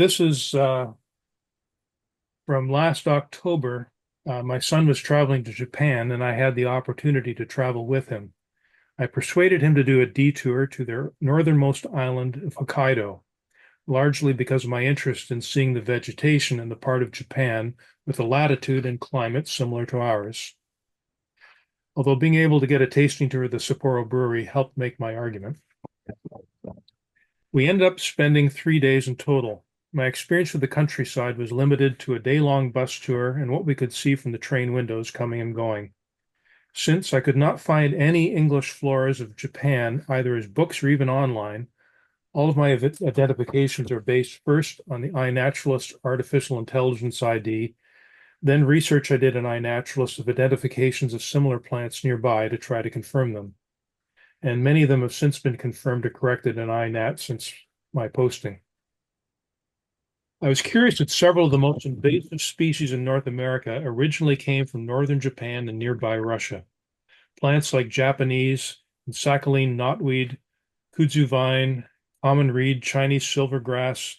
this is from last October. My son was traveling to Japan, and I had the opportunity to travel with him. I persuaded him to do a detour to their northernmost island of Hokkaido, largely because of my interest in seeing the vegetation in the part of Japan with a latitude and climate similar to ours. Although being able to get a tasting tour of the Sapporo brewery helped make my argument. We ended up spending 3 days in total. My experience of the countryside was limited to a day-long bus tour and what we could see from the train windows coming and going. Since I could not find any English floras of Japan, either as books or even online, all of my identifications are based first on the iNaturalist Artificial Intelligence ID, then research I did in iNaturalist of identifications of similar plants nearby to try to confirm them. And many of them have since been confirmed or corrected in iNat since my posting. I was curious that several of the most invasive species in North America originally came from northern Japan and nearby Russia. Plants like Japanese and Sakhalin knotweed, kudzu vine, common reed, Chinese silvergrass,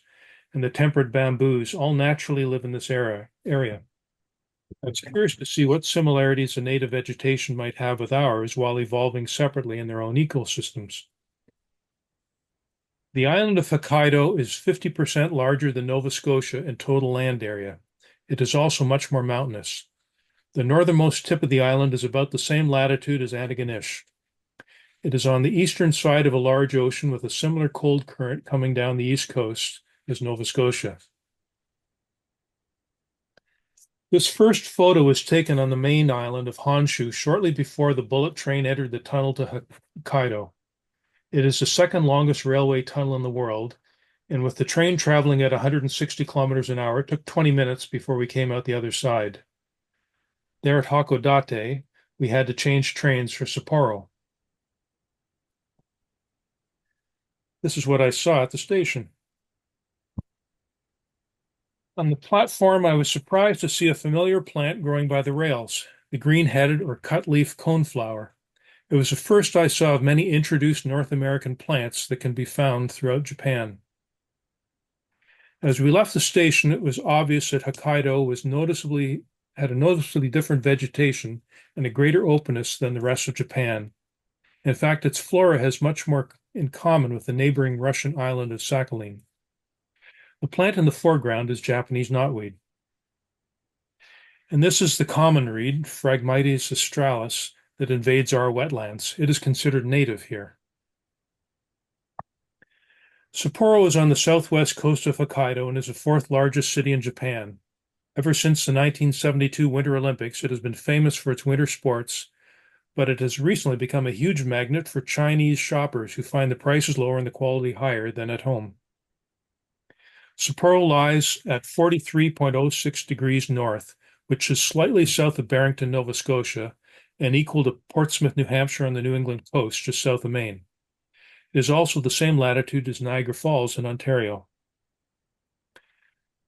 and the temperate bamboos all naturally live in this area. I was curious to see what similarities the native vegetation might have with ours while evolving separately in their own ecosystems. The island of Hokkaido is 50% larger than Nova Scotia in total land area. It is also much more mountainous. The northernmost tip of the island is about the same latitude as Antigonish. It is on the eastern side of a large ocean with a similar cold current coming down the east coast as Nova Scotia. This first photo was taken on the main island of Honshu shortly before the bullet train entered the tunnel to Hokkaido. It is the second longest railway tunnel in the world, and with the train traveling at 160 kilometers an hour, it took 20 minutes before we came out the other side. There at Hakodate, we had to change trains for Sapporo. This is what I saw at the station. On the platform, I was surprised to see a familiar plant growing by the rails, the green-headed or cut-leaf coneflower. It was the first I saw of many introduced North American plants that can be found throughout Japan. As we left the station, it was obvious that Hokkaido had a noticeably different vegetation and a greater openness than the rest of Japan. In fact, its flora has much more in common with the neighboring Russian island of Sakhalin. The plant in the foreground is Japanese knotweed. And this is the common reed, Phragmites australis, that invades our wetlands. It is considered native here. Sapporo is on the southwest coast of Hokkaido and is the fourth largest city in Japan. Ever since the 1972 Winter Olympics, it has been famous for its winter sports, but it has recently become a huge magnet for Chinese shoppers who find the prices lower and the quality higher than at home. Sapporo lies at 43.06 degrees north, which is slightly south of Barrington, Nova Scotia, and equal to Portsmouth, New Hampshire on the New England coast, just south of Maine. It is also the same latitude as Niagara Falls in Ontario.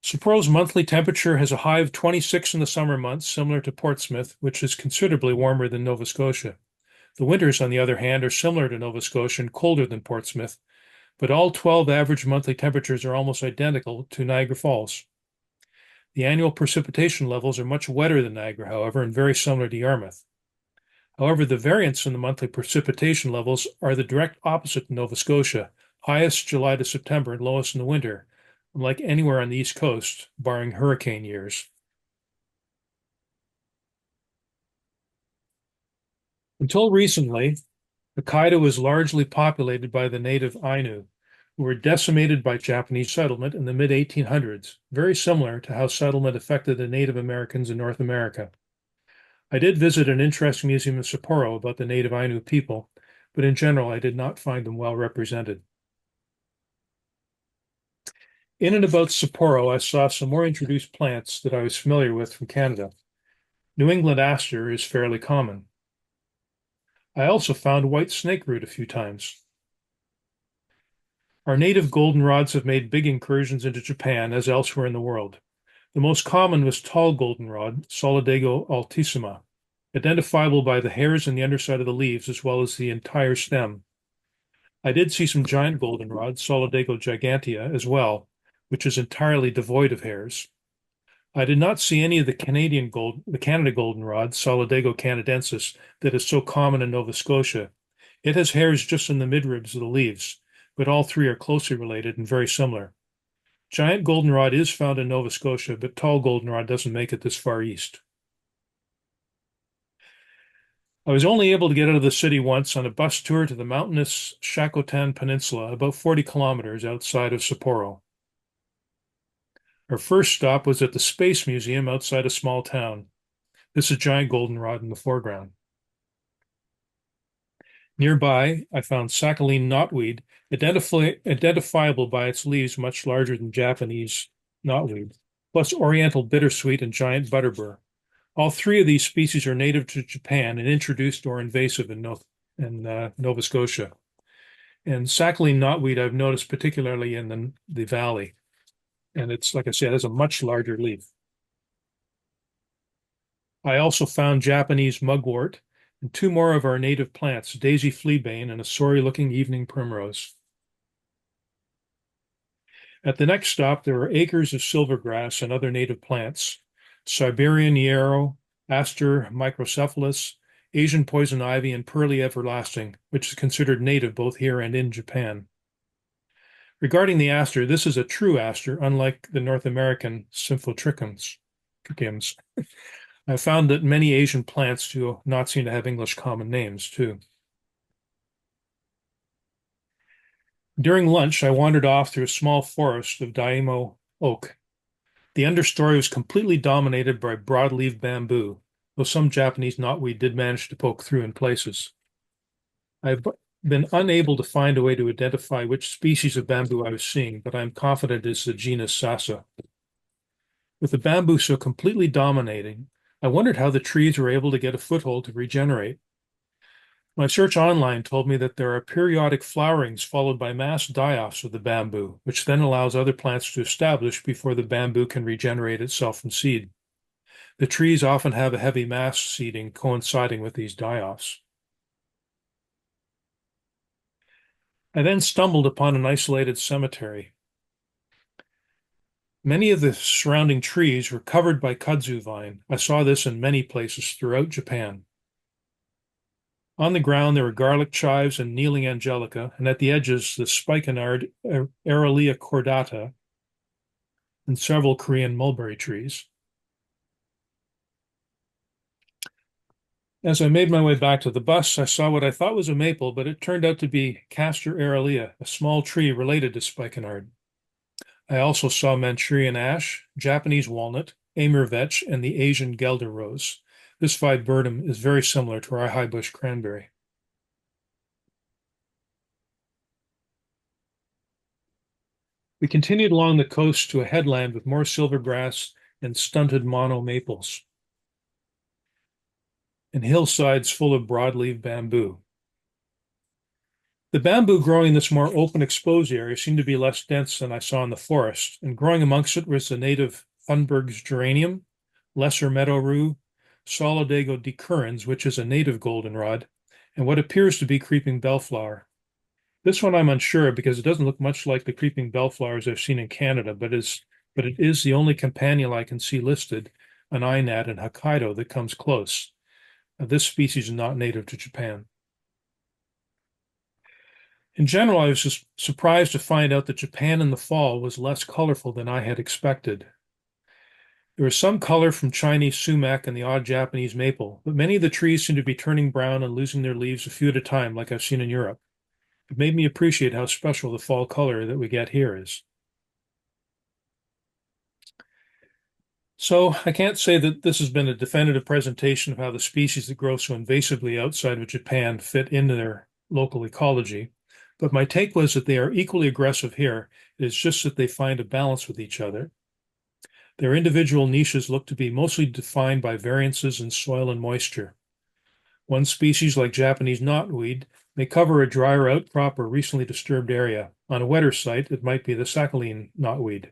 Sapporo's monthly temperature has a high of 26 in the summer months, similar to Portsmouth, which is considerably warmer than Nova Scotia. The winters, on the other hand, are similar to Nova Scotia and colder than Portsmouth, but all 12 average monthly temperatures are almost identical to Niagara Falls. The annual precipitation levels are much wetter than Niagara, however, and very similar to Yarmouth. However, the variance in the monthly precipitation levels are the direct opposite to Nova Scotia, highest July to September and lowest in the winter, unlike anywhere on the East Coast, barring hurricane years. Until recently, Hokkaido was largely populated by the native Ainu, who were decimated by Japanese settlement in the mid-1800s, very similar to how settlement affected the Native Americans in North America. I did visit an interesting museum in Sapporo about the native Ainu people, but in general, I did not find them well represented. In and about Sapporo, I saw some more introduced plants that I was familiar with from Canada. New England aster is fairly common. I also found white snakeroot a few times. Our native goldenrods have made big incursions into Japan as elsewhere in the world. The most common was tall goldenrod, Solidago altissima, identifiable by the hairs on the underside of the leaves as well as the entire stem. I did see some giant goldenrod, Solidago gigantea, as well, which is entirely devoid of hairs. I did not see any of the Canada goldenrod, Solidago canadensis, that is so common in Nova Scotia. It has hairs just in the midribs of the leaves, but all three are closely related and very similar. Giant goldenrod is found in Nova Scotia, but tall goldenrod doesn't make it this far east. I was only able to get out of the city once on a bus tour to the mountainous Shakotan Peninsula, about 40 kilometers outside of Sapporo. Our first stop was at the Space Museum outside a small town. This is giant goldenrod in the foreground. Nearby, I found Sakhalin knotweed, identifiable by its leaves much larger than Japanese knotweed, plus oriental bittersweet and giant butterbur. All three of these species are native to Japan and introduced or invasive in Nova Scotia. And Sakhalin knotweed I've noticed particularly in the valley. And it's, like I said, it has a much larger leaf. I also found Japanese mugwort and two more of our native plants, daisy fleabane and a sorry-looking evening primrose. At the next stop, there were acres of silvergrass and other native plants, Siberian yarrow, Aster microcephalus, Asian poison ivy, and pearly everlasting, which is considered native both here and in Japan. Regarding the aster, this is a true aster, unlike the North American Symphotrichums. I found that many Asian plants do not seem to have English common names, too. During lunch, I wandered off through a small forest of Daimo oak. The understory was completely dominated by broadleaf bamboo, though some Japanese knotweed did manage to poke through in places. I've been unable to find a way to identify which species of bamboo I was seeing, but I'm confident it's the genus Sasa. With the bamboo so completely dominating, I wondered how the trees were able to get a foothold to regenerate. My search online told me that there are periodic flowerings followed by mass die-offs of the bamboo, which then allows other plants to establish before the bamboo can regenerate itself from seed. The trees often have a heavy mass seeding coinciding with these die-offs. I then stumbled upon an isolated cemetery. Many of the surrounding trees were covered by kudzu vine. I saw this in many places throughout Japan. On the ground, there were garlic chives and kneeling angelica, and at the edges, the spikenard Aralia cordata and several Korean mulberry trees. As I made my way back to the bus, I saw what I thought was a maple, but it turned out to be Castor aralia, a small tree related to spikenard. I also saw Manchurian ash, Japanese walnut, Amur vetch, and the Asian Gelder rose. This viburnum is very similar to our high bush cranberry. We continued along the coast to a headland with more silvergrass and stunted mono maples, and hillsides full of broadleaf bamboo. The bamboo growing in this more open exposed area seemed to be less dense than I saw in the forest, and growing amongst it was the native Thunberg's geranium, lesser meadow rue, Solidago decurrens, which is a native goldenrod, and what appears to be creeping bellflower. This one I'm unsure because it doesn't look much like the creeping bellflowers I've seen in Canada, but it is the only campanule I can see listed, an inat in Hokkaido, that comes close. This species is not native to Japan. In general, I was just surprised to find out that Japan in the fall was less colorful than I had expected. There was some color from Chinese sumac and the odd Japanese maple, but many of the trees seem to be turning brown and losing their leaves a few at a time, like I've seen in Europe. It made me appreciate how special the fall color that we get here is. So I can't say that this has been a definitive presentation of how the species that grow so invasively outside of Japan fit into their local ecology, but my take was that they are equally aggressive here. It is just that they find a balance with each other. Their individual niches look to be mostly defined by variances in soil and moisture. One species, like Japanese knotweed, may cover a drier outcrop or recently disturbed area. On a wetter site, it might be the Sakhalin knotweed.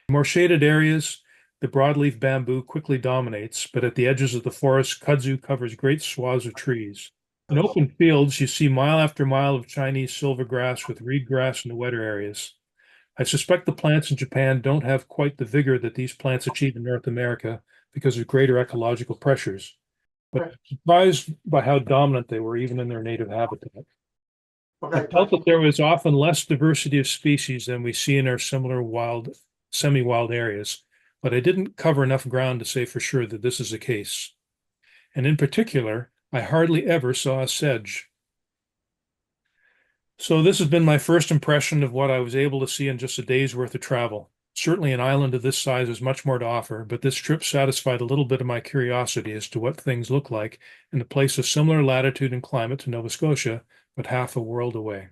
In more shaded areas, the broadleaf bamboo quickly dominates, but at the edges of the forest, kudzu covers great swaths of trees. In open fields, you see mile after mile of Chinese silvergrass with reed grass in the wetter areas. I suspect the plants in Japan don't have quite the vigor that these plants achieve in North America because of greater ecological pressures, but Okay. I'm surprised by how dominant they were even in their native habitat. I Okay. felt that there was often less diversity of species than we see in our similar wild, semi-wild areas, but I didn't cover enough ground to say for sure that this is the case. And in particular, I hardly ever saw a sedge. So this has been my first impression of what I was able to see in just a day's worth of travel. Certainly an island of this size has much more to offer, but this trip satisfied a little bit of my curiosity as to what things look like in a place of similar latitude and climate to Nova Scotia, but half a world away.